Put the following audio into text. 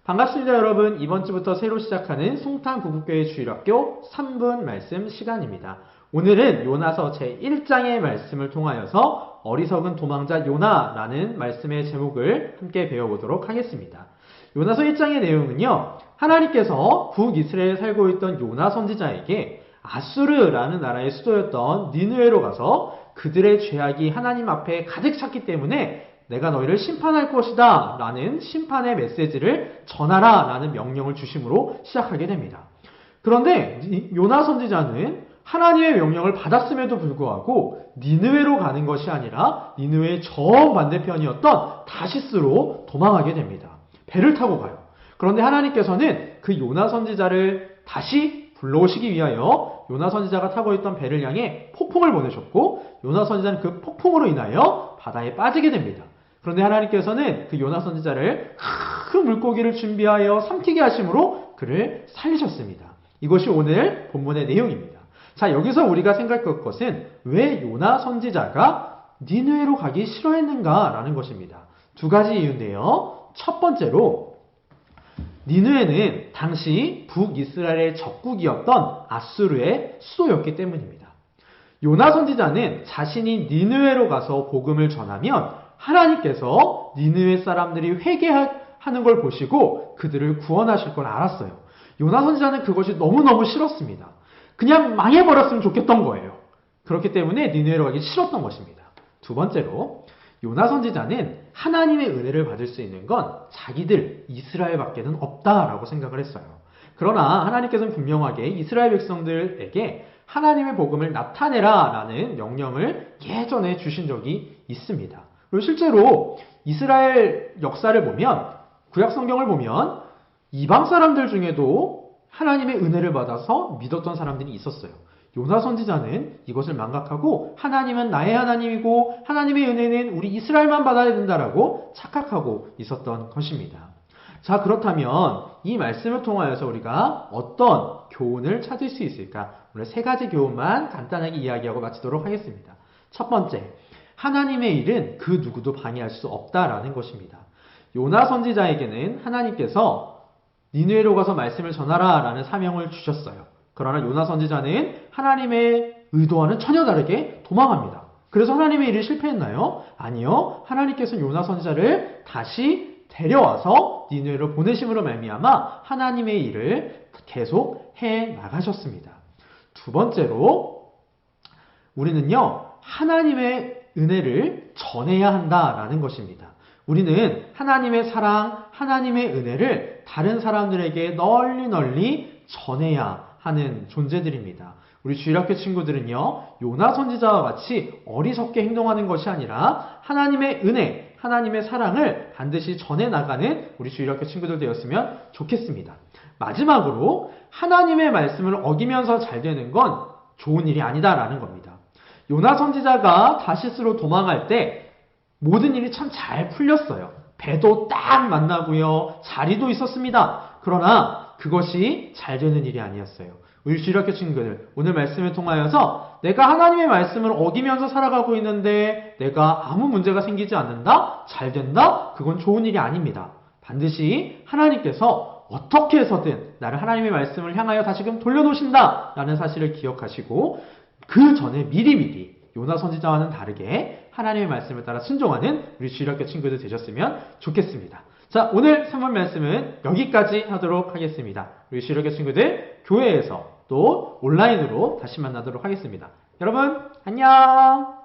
반갑습니다, 여러분. 이번 주부터 새로 시작하는 송탄부국교회 주일학교 3분 말씀 시간입니다. 오늘은 요나서 제1장의 말씀을 통하여서 어리석은 도망자 요나라는 말씀의 제목을 함께 배워보도록 하겠습니다. 요나서 1장의 내용은요, 하나님께서 북이스라엘에 살고 있던 요나 선지자에게 아수르라는 나라의 수도였던 니느웨로 가서 그들의 죄악이 하나님 앞에 가득 찼기 때문에 내가 너희를 심판할 것이다 라는 심판의 메시지를 전하라 라는 명령을 주심으로 시작하게 됩니다. 그런데 요나 선지자는 하나님의 명령을 받았음에도 불구하고 니느웨로 가는 것이 아니라 니느웨의 정반대편이었던 다시스로 도망하게 됩니다. 배를 타고 가요. 그런데 하나님께서는 그 요나 선지자를 다시 불러오시기 위하여 요나 선지자가 타고 있던 배를 향해 폭풍을 보내셨고 요나 선지자는 그 폭풍으로 인하여 바다에 빠지게 됩니다. 그런데 하나님께서는 그 요나 선지자를 큰 물고기를 준비하여 삼키게 하심으로 그를 살리셨습니다. 이것이 오늘 본문의 내용입니다. 자, 여기서 우리가 생각할 것은 왜 요나 선지자가 니느웨로 가기 싫어했는가라는 것입니다. 두 가지 이유인데요. 첫 번째로 니느웨는 당시 북이스라엘의 적국이었던 아수르의 수도였기 때문입니다. 요나 선지자는 자신이 니느웨로 가서 복음을 전하면 하나님께서 니느웨 사람들이 회개하는 걸 보시고 그들을 구원하실 걸 알았어요. 요나 선지자는 그것이 너무너무 싫었습니다. 그냥 망해버렸으면 좋겠던 거예요. 그렇기 때문에 니느웨로 가기 싫었던 것입니다. 두 번째로 요나 선지자는 하나님의 은혜를 받을 수 있는 건 자기들 이스라엘밖에는 없다라고 생각을 했어요. 그러나 하나님께서는 분명하게 이스라엘 백성들에게 하나님의 복음을 나타내라 라는 명령을 예전에 주신 적이 있습니다. 그리고 실제로 이스라엘 역사를 보면, 구약 성경을 보면 이방 사람들 중에도 하나님의 은혜를 받아서 믿었던 사람들이 있었어요. 요나 선지자는 이것을 망각하고 하나님은 나의 하나님이고 하나님의 은혜는 우리 이스라엘만 받아야 된다라고 착각하고 있었던 것입니다. 자, 그렇다면 이 말씀을 통하여서 우리가 어떤 교훈을 찾을 수 있을까? 오늘 세 가지 교훈만 간단하게 이야기하고 마치도록 하겠습니다. 첫 번째, 하나님의 일은 그 누구도 방해할 수 없다라는 것입니다. 요나 선지자에게는 하나님께서 니느웨로 가서 말씀을 전하라 라는 사명을 주셨어요. 그러나 요나 선지자는 하나님의 의도와는 전혀 다르게 도망합니다. 그래서 하나님의 일이 실패했나요? 아니요. 하나님께서 요나 선지자를 다시 데려와서 니느웨로 보내심으로 말미암아 하나님의 일을 계속 해 나가셨습니다. 두 번째로 우리는요, 하나님의 은혜를 전해야 한다라는 것입니다. 우리는 하나님의 사랑, 하나님의 은혜를 다른 사람들에게 널리 전해야 하는 존재들입니다. 우리 주일학교 친구들은요, 요나 선지자와 같이 어리석게 행동하는 것이 아니라 하나님의 은혜, 하나님의 사랑을 반드시 전해나가는 우리 주일학교 친구들 되었으면 좋겠습니다. 마지막으로 하나님의 말씀을 어기면서 잘 되는 건 좋은 일이 아니다라는 겁니다. 요나 선지자가 다시스로 도망할 때 모든 일이 참 잘 풀렸어요. 배도 딱 만나고요. 자리도 있었습니다. 그러나 그것이 잘 되는 일이 아니었어요. 우리 주일학교 친구들, 오늘 말씀을 통하여서 내가 하나님의 말씀을 어기면서 살아가고 있는데 내가 아무 문제가 생기지 않는다? 잘 된다? 그건 좋은 일이 아닙니다. 반드시 하나님께서 어떻게 해서든 나를 하나님의 말씀을 향하여 다시금 돌려놓으신다 라는 사실을 기억하시고 그 전에 미리미리 요나 선지자와는 다르게 하나님의 말씀을 따라 순종하는 우리 주일학교 친구들 되셨으면 좋겠습니다. 자, 오늘 3번 말씀은 여기까지 하도록 하겠습니다. 우리 주일학교 친구들 교회에서 또 온라인으로 다시 만나도록 하겠습니다. 여러분 안녕.